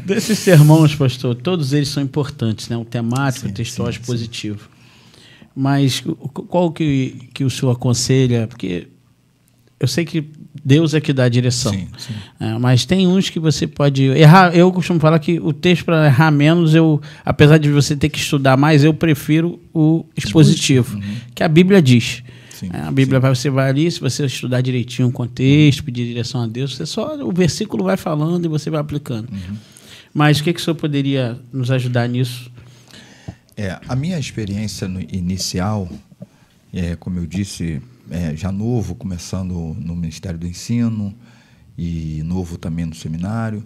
Desses sermões, pastor, todos eles são importantes, né? O temático, o textual, sim. positivo. Mas qual que o senhor aconselha? Porque eu sei que Deus é que dá a direção. Sim. Mas tem uns que você pode errar. Eu costumo falar que o texto, para errar menos, apesar de você ter que estudar mais, eu prefiro o expositivo, que a Bíblia diz. A Bíblia, você vai ali, se você estudar direitinho o contexto, pedir direção a Deus, o versículo vai falando e você vai aplicando. Mas o que o senhor poderia nos ajudar nisso? A minha experiência inicial, como eu disse, já novo, começando no Ministério do Ensino e novo também no seminário,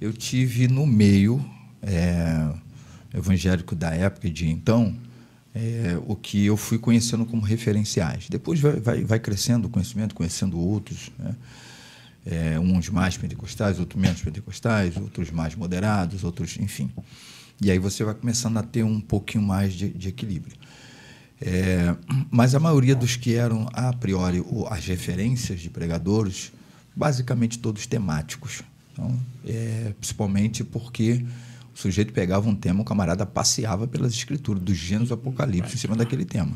eu tive no meio evangélico da época e de então, o que eu fui conhecendo como referenciais. Depois vai crescendo o conhecimento, conhecendo outros, né? Uns mais pentecostais, outros menos pentecostais, outros mais moderados, outros, enfim. E aí você vai começando a ter um pouquinho mais de equilíbrio. Mas a maioria dos que eram, a priori, as referências de pregadores, basicamente todos temáticos. Então, principalmente porque o sujeito pegava um tema, o camarada passeava pelas escrituras, do Gênesis ao Apocalipse, em cima daquele tema.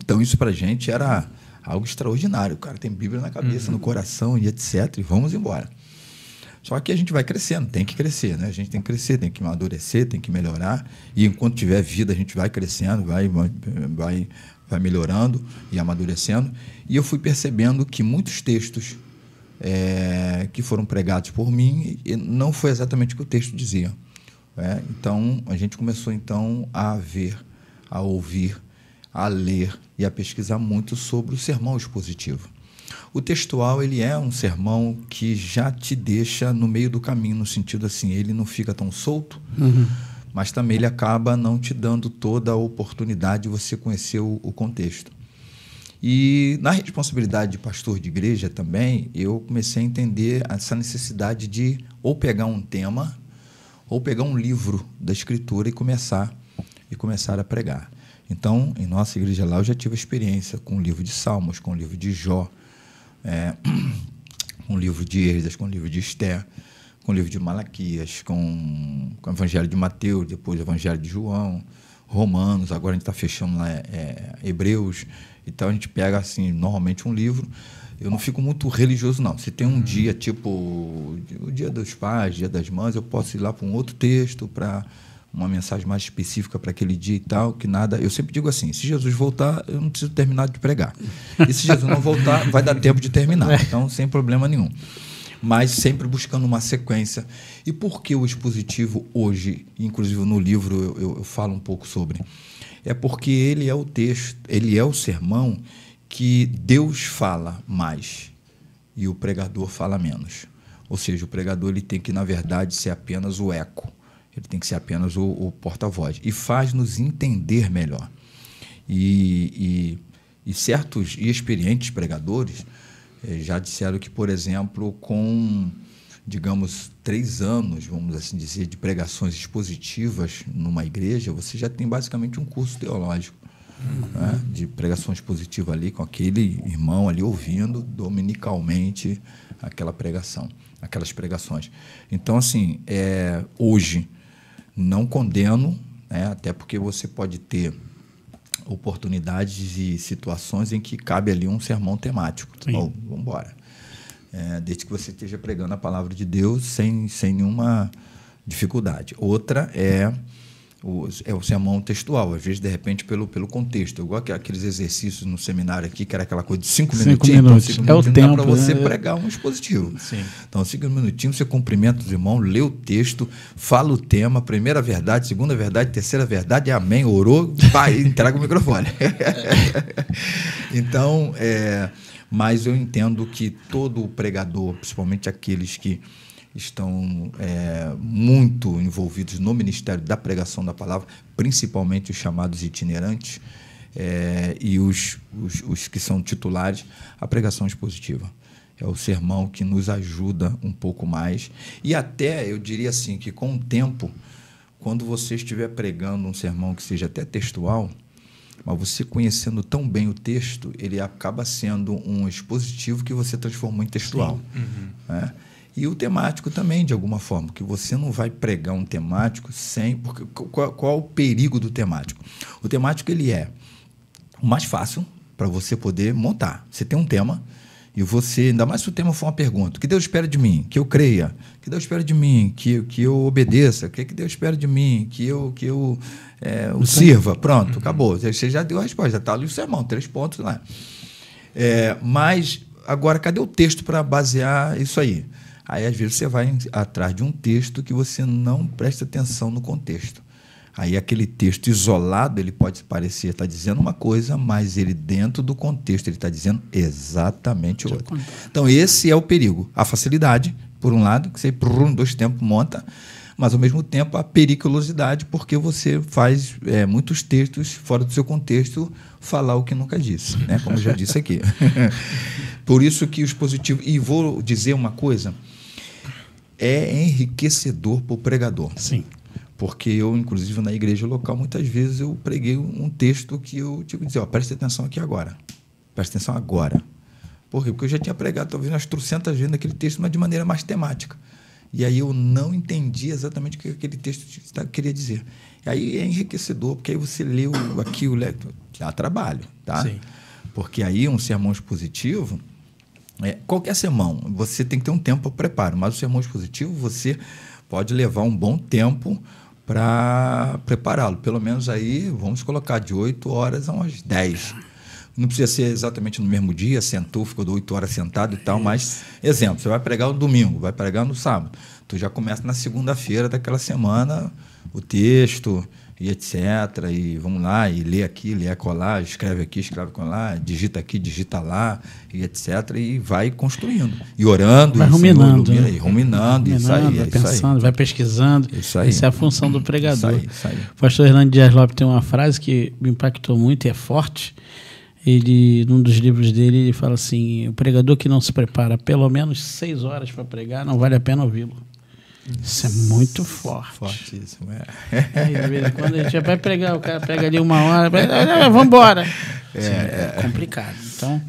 Então, isso para a gente era algo extraordinário. O cara tem Bíblia na cabeça, no coração e etc. E vamos embora. Só que a gente vai crescendo, tem que crescer, né? A gente tem que crescer, tem que amadurecer, tem que melhorar. E enquanto tiver vida, a gente vai crescendo, vai melhorando e amadurecendo. E eu fui percebendo que muitos textos que foram pregados por mim não foi exatamente o que o texto dizia. Então, a gente começou então a ver, a ouvir, a ler e a pesquisar muito sobre o sermão expositivo. O textual, ele é um sermão que já te deixa no meio do caminho, no sentido assim, ele não fica tão solto, mas também ele acaba não te dando toda a oportunidade de você conhecer o contexto. E na responsabilidade de pastor de igreja também, eu comecei a entender essa necessidade de ou pegar um tema, ou pegar um livro da Escritura e começar a pregar. Então, em nossa igreja lá, eu já tive experiência com o livro de Salmos, com o livro de Jó, com o livro de Esdras, com o livro de Esther, com o livro de Malaquias, com o Evangelho de Mateus, depois o Evangelho de João, Romanos, agora a gente está fechando lá Hebreus. Então, a gente pega, assim, normalmente um livro. Eu não fico muito religioso, não. Se tem um dia, tipo o Dia dos Pais, Dia das Mães, eu posso ir lá para um outro texto, para uma mensagem mais específica para aquele dia e tal, que nada... Eu sempre digo assim, se Jesus voltar, eu não preciso terminar de pregar. E se Jesus não voltar, vai dar tempo de terminar. Então, sem problema nenhum. Mas sempre buscando uma sequência. E por que o expositivo hoje, inclusive no livro eu falo um pouco sobre? É porque ele é o texto, ele é o sermão que Deus fala mais e o pregador fala menos. Ou seja, o pregador ele tem que, na verdade, ser apenas o eco. Ele tem que ser apenas o porta-voz. E faz-nos entender melhor. E certos e experientes pregadores já disseram que, por exemplo, com, digamos, 3 anos, vamos assim dizer, de pregações expositivas numa igreja, você já tem basicamente um curso teológico, né, de pregação expositiva ali, com aquele irmão ali ouvindo dominicalmente aquela pregação, aquelas pregações. Então, assim, hoje não condeno, né, até porque você pode ter oportunidades e situações em que cabe ali um sermão temático. Vamos embora. Desde que você esteja pregando a palavra de Deus sem nenhuma dificuldade. Outra é o sermão textual, às vezes, de repente, pelo contexto. Igual aqueles exercícios no seminário aqui, que era aquela coisa de 5 minutinhos. Então, 5 minutinos o tempo, dá para você pregar um expositivo. Sim. Então, 5 minutinhos, você cumprimenta os irmãos, lê o texto, fala o tema, primeira verdade, segunda verdade, terceira verdade, amém, orou, vai, entrega o microfone. Então, mas eu entendo que todo pregador, principalmente aqueles que estão muito envolvidos no ministério da pregação da palavra, principalmente os chamados itinerantes e os que são titulares, a pregação expositiva. É o sermão que nos ajuda um pouco mais. E até, eu diria assim, que com o tempo, quando você estiver pregando um sermão que seja até textual, mas você conhecendo tão bem o texto, ele acaba sendo um expositivo que você transformou em textual. Né? E o temático também, de alguma forma, que você não vai pregar um temático sem... Porque, qual o perigo do temático? O temático ele é o mais fácil para você poder montar. Você tem um tema e você, ainda mais se o tema for uma pergunta, o que Deus espera de mim? Que eu creia. O que Deus espera de mim? Que eu obedeça. O que Deus espera de mim? Que eu o sirva. Pronto, acabou. Você já deu a resposta, já está ali o sermão, 3 pontos lá. Mas, agora, cadê o texto para basear isso aí? Aí, às vezes, você vai atrás de um texto que você não presta atenção no contexto. Aí, aquele texto isolado, ele pode parecer estar dizendo uma coisa, mas ele, dentro do contexto, ele está dizendo exatamente outra. Então, esse é o perigo. A facilidade, por um lado, que você, em 2 tempos, monta, mas, ao mesmo tempo, a periculosidade, porque você faz muitos textos fora do seu contexto falar o que nunca disse, né? Como eu já disse aqui. Por isso que o expositivo... E vou dizer uma coisa... É enriquecedor para o pregador. Sim. Porque eu, inclusive, na igreja local, muitas vezes eu preguei um texto que eu tive que dizer, presta atenção aqui agora. Presta atenção agora. Por quê? Porque eu já tinha pregado, talvez, umas 300 vezes naquele texto, mas de maneira mais temática. E aí eu não entendi exatamente o que aquele texto queria dizer. E aí é enriquecedor, porque aí você leu aquilo, dá trabalho, tá? Sim. Porque aí um sermão expositivo... qualquer sermão, você tem que ter um tempo para preparo, mas o sermão expositivo você pode levar um bom tempo para prepará-lo. Pelo menos aí, vamos colocar de 8 horas a umas 10. Não precisa ser exatamente no mesmo dia, sentou, ficou 8 horas sentado e tal, mas, exemplo, você vai pregar no domingo, vai pregar no sábado. Tu já começa na segunda-feira daquela semana o texto e etc. E vamos lá, e lê aqui, lê acolá, escreve aqui, escreve acolá, digita aqui, digita lá, e etc. E vai construindo. E orando, vai ruminando. E ruminando, isso aí. Vai pensando, vai pesquisando. Isso aí. Essa é a função do pregador. Isso aí. O pastor Hernando Dias Lopes tem uma frase que me impactou muito e é forte. Ele, num dos livros dele, ele fala assim: o pregador que não se prepara pelo menos 6 horas para pregar, não vale a pena ouvi-lo. Isso é muito forte. Fortíssimo, de vez em quando a gente vai pregar, o cara prega ali 1 hora, vamos embora. É complicado. Então,